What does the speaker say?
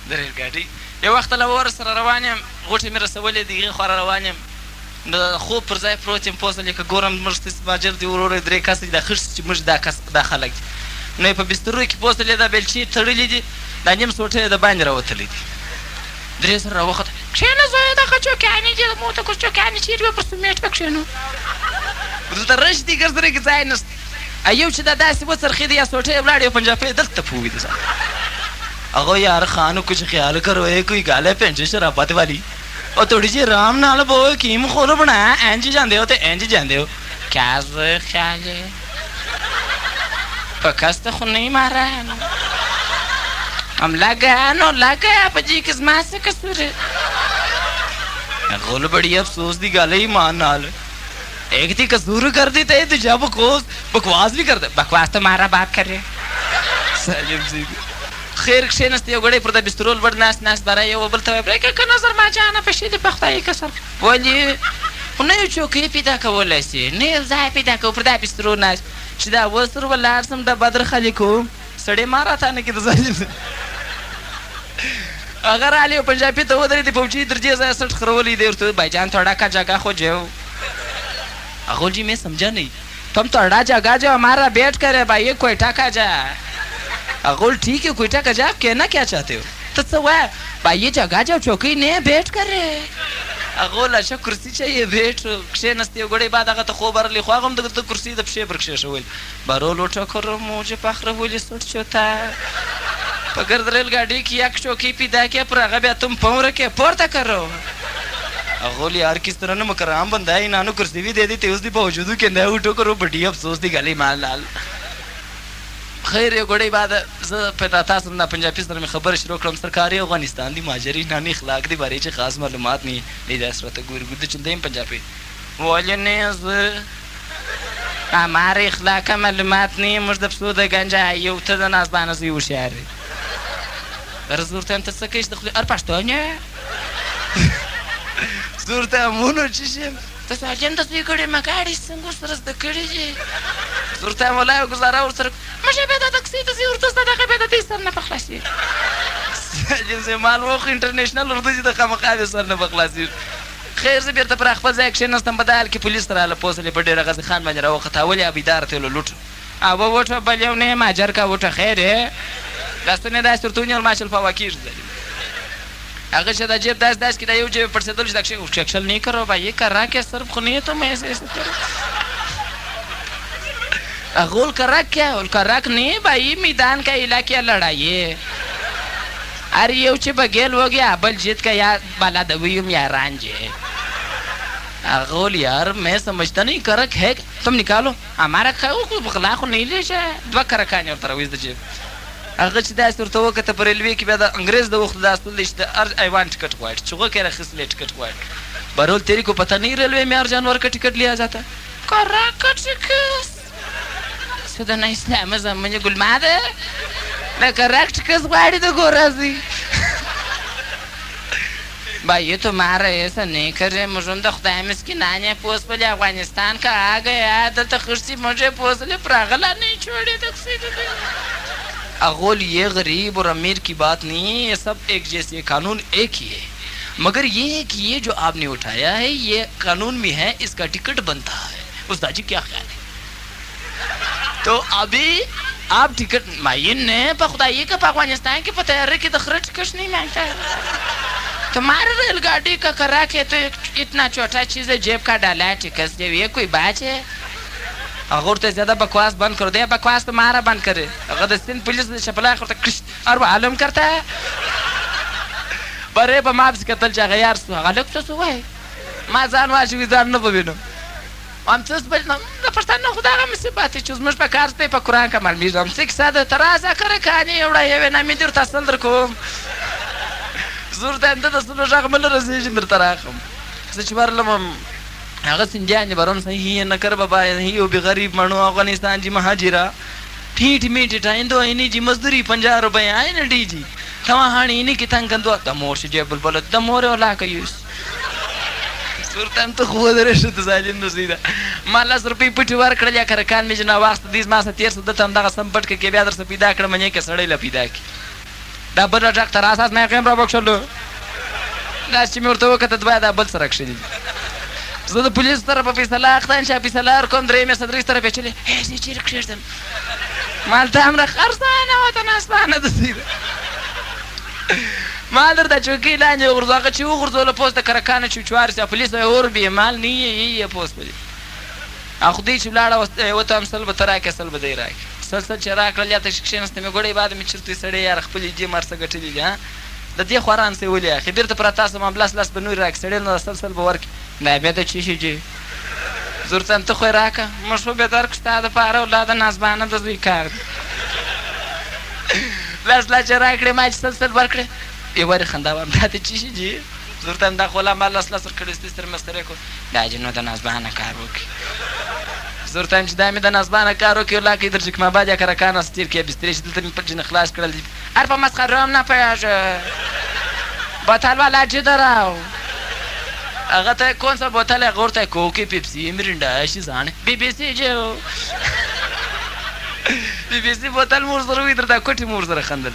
د ریل ګاډۍ. یو وخت له ور سره روان یم، غوټې مې رسولې دي، هغې خوا را روان یم، نو د خوب پر ځای پروت یم، پوه شولې که ګورم زموږ مهاجر دي وروره 3 کسه دي، دا خښ چې موږ دا خلک دي. نو یې په بسترو کې پوه شولې دا بېلچې تړلي دي، دا نیم سوټه یې د باندې راوتلی دي. درې سره راوخته، کښېنه زویه دغه چوکیانې دي، د موته کوس چوکیانې چېرې وه، پر سمیټ به کښېنو. دلته رش دي ګرځرې کې ځای نشته. یو چې دا داسې وڅرخېده یا سوټه یې ولاړ، یو پنجابی دلته پوی ده. अगो यार खानो कुछ ख्याल करो, ये कोई गल है भैन शराबत वाली. और थोड़ी जी आराम नाल बोलो, कीम खोलो बनाया, इंज जांदे हो ते इंज जांदे हो. क्या ख्याल है? पकस तो खुद नहीं मारा है ना, हम लगा आप जी किस मां से कसूर है. गोल बड़ी अफसोस दी गल है ईमान नाल, एक थी कसूर कर दी थे तो जब बकवास भी करते. बकवास तो मारा बात कर रहे خیر کښېنست، یو ګړی پر د بسترو لوړ ناست باره یو بل ته وایي که نظر ما جانه په شي د په خدای کسر ولې خو نه یو چوکۍ پیدا کولی سي، نه یو ځای پیدا کوو پر دا بسترو ناست چې دا اوس ور ولاړ سم د بدر خلکو سړی ما راته نه کېده. ځای هغه رالی یو پنجابي ته ودرېدې، فوجي در دې ځایه سټ خرولی دی، ورته भाई जान थोड़ा का जगह हो जाओ. अगो जी मैं समझा नहीं, तुम थोड़ा जगह जो हमारा बैठ कर है भाई, ये कोयटा का जा. अगोल ठीक है, कोयटा का जा, कहना क्या चाहते हो? तो सब है भाई ये जगह जाओ, चौकी नहीं बैठ कर रहे. अगोल अच्छा कुर्सी चाहिए बैठ کښېنست. یو ګړی بعد هغه ته خوب ورغلی، خو هغه هم د کرسۍ د پښې پر کښېښول. برو لوټه کړو موجه پخره ولې سټ چوتا په ګرد ریل ګاډۍ کې یک چوکی پیدا کیا، پر هغه بیا تم پاؤں رکھے پورته کرو. अगोल यार किस तरह न मकराम बंदा है, इन्होंने कुर्सी भी दे दी थी, उसकी बावजूद कहना है उठो करो, बड़ी अफसोस की गल माल लाल. خیر یو ګړی بعد زه په تاسو نه پنجابي سره مې خبرې شروع کړم. सरकारी افغانستان دی مهاجرین نه اخلاق دی بارے چې خاص معلومات نه لیدا سرته ګور ګد چندیم پنجابي ولنه ز हमारे اخلاق का معلومات नहीं مجد بسود گنجا یو ته د نازبانه زی وشار رزورتم ته سکیش دخل ار پښتونه زورته مونږ چې ته ساجن د دې کړي مګاړي څنګه سره د کړي دي زورته مولا گزاره ور سره مشه به د تاکسی د زورته صدقه به د دې سر نه بخلاصي ساجن زه مال وخ انټرنیشنل ورته د خامخا سر نه بخلاصي. خیر زه بیرته پر خپل ځای کښېناستم، بدل کې پولیس راله پوسلې په ډېره غازي خان باندې راوخته ولې ابیدار ته لوټ او وټه بل یو نه ماجر کا وټه خیر داستونه داس ترتونیل ماشل فواکیش زدی اگر چې دا جیب داس کې دا یو جیب پر سدل چې دا شکل نه کرو بھائی کرا के सिर्फ खुनी तो मैं ऐसे करो अगोल करा क्या और करा नहीं भाई मैदान का इलाके लड़ाई अरे ये उचे बगेल हो गया बल जीत का यार बाला दवीम या रांझे अगोल यार मैं समझता नहीं करक है तुम निकालो हमारा खाओ कोई बगला को नहीं ले जाए दवा करकाने और तरह इस दे अगर चिदा सुरतो वक्त पर रेलवे की बाद अंग्रेज दो वक्त दास list I want ticket wait चुका के रखिस ले टिकट वाइट बरोल तेरी को पता नहीं रेलवे में हर जानवर का टिकट लिया जाता करा का टिकट सदा नहीं इस्लाम मुझे गुलमाद मैं करेक्ट किस गाड़ी तो गोराजी भाई ये तो मारा ऐसा नहीं कर रहे मुझे तो खुदा मिस्किन आने पोस पर अफगानिस्तान का आ गया तो खुर्सी मुझे पोस ले प्रागला नहीं छोड़े तक अगोल ये गरीब और अमीर की बात नहीं है, ये सब एक जैसे कानून एक ही है, मगर ये है कि ये जो आपने उठाया है ये कानून में है, इसका टिकट बनता है. उस्ताद जी क्या ख्याल है? तो अभी आप टिकट माइन ने खुदाई का अफगानिस्तान के पतरे की तखर टिकट नहीं मांगता है तुम्हारे रेलगाड़ी का करा के तो इतना छोटा चीज है जेब का डाला है टिकट जब ये कोई बात है अगर तो ज्यादा बकवास बंद कर दे बकवास तो मारा बंद करे अगर सिंध पुलिस ने छपला करता और मालूम करता है बरे बमाब्स कतल चाहे यार गलत तो हुआ है ما ځان واجب ځان نه بوینم ام څه بلنم د پښتنو خدای هم څه باتې چې زموږ په کار ته په قران کمال میږم څه ساده ترازه کړه کانی एउटा یو نه مې در تاسو در کوم زور ته اند د سلو ځخ مل رسېږي در تراخم څه چې ورلم هغه سنجان برون صحیح نه کر بابا هي به غریب مانو افغانستان जी महाजिरा ठीठ मीठ ठाईंदो इनी जी मजदूरी 50 रुपए आहे न डी जी तव्हां हाणे इनी किथां कंदो त मोर जे बुलबुल त मोर वला कयूस सुरतम तो खुद रशद साजिन नसीदा माला रुपये पुठ वर कड़ल्या कर कान में जना वास्त दिस मास 13 सुद तम दा संपट के बया दर से पिदा कड़ मने के सड़े ल पिदा की دا بل ډاکټر اساس نه قیم را بخښلو دا چې مې ورته وکتل باید دا بل سره کښلي زه د پولیسو طرفه فیصله اخته چې فیصله ورکوم درېیمې صدرۍ طرف یې چلې زه یې چېرې کښېږدم ما هلته همره خرڅانه وته ناسپانه دسې ده ما درته چوکۍ لاندې وغورځو هغه چې وغورځولو پوس د کرکانه چوچوار سي پولیس یې اور بې مال نه یې پوس به دي او خدای چې ولاړه وته هم سل به ته راکړې سل به دی راکړې سل چې راکړل یا ته چې کښېناستې مې ګوډۍ بعد مې چېرته سړی یاره خپلې دې مرسه ګټلي دي د دې خواران سې ولې اخې بېرته پراته سم هم لاس به نورې راکړې سړی نه سل به ورکړي دا بیا د چی شي جي زه ورته ته خو یې راکړه موږ خو بیا درکړو ستا دپاره ولا د نازبانه د زوی کار دی لاس لا چې راکړې ما چې سل ورکړې یې ورې خندا وم دا د چی شي جي زه ورته دا خو لا ما لاس ورکړې ستې سره مسخرې کړو دا چې نو د نازبانه کار وکړي زه ورته وایم چې دا مې د نازبانه کار وکړي ولا که در جکماباد یا کرکان است تیر کې بسترې چې دلته مې په جن خلاص کړل دي هر په مسخره هم نه پوهېږه بوتل والا جدراو هغه ته کون سا بوتل هغه ورته کوکې پیپسي مرینډا شیزانې بی بي سي جو بی بي سي بوتل مور سره وي درته کوټې مور سره خندل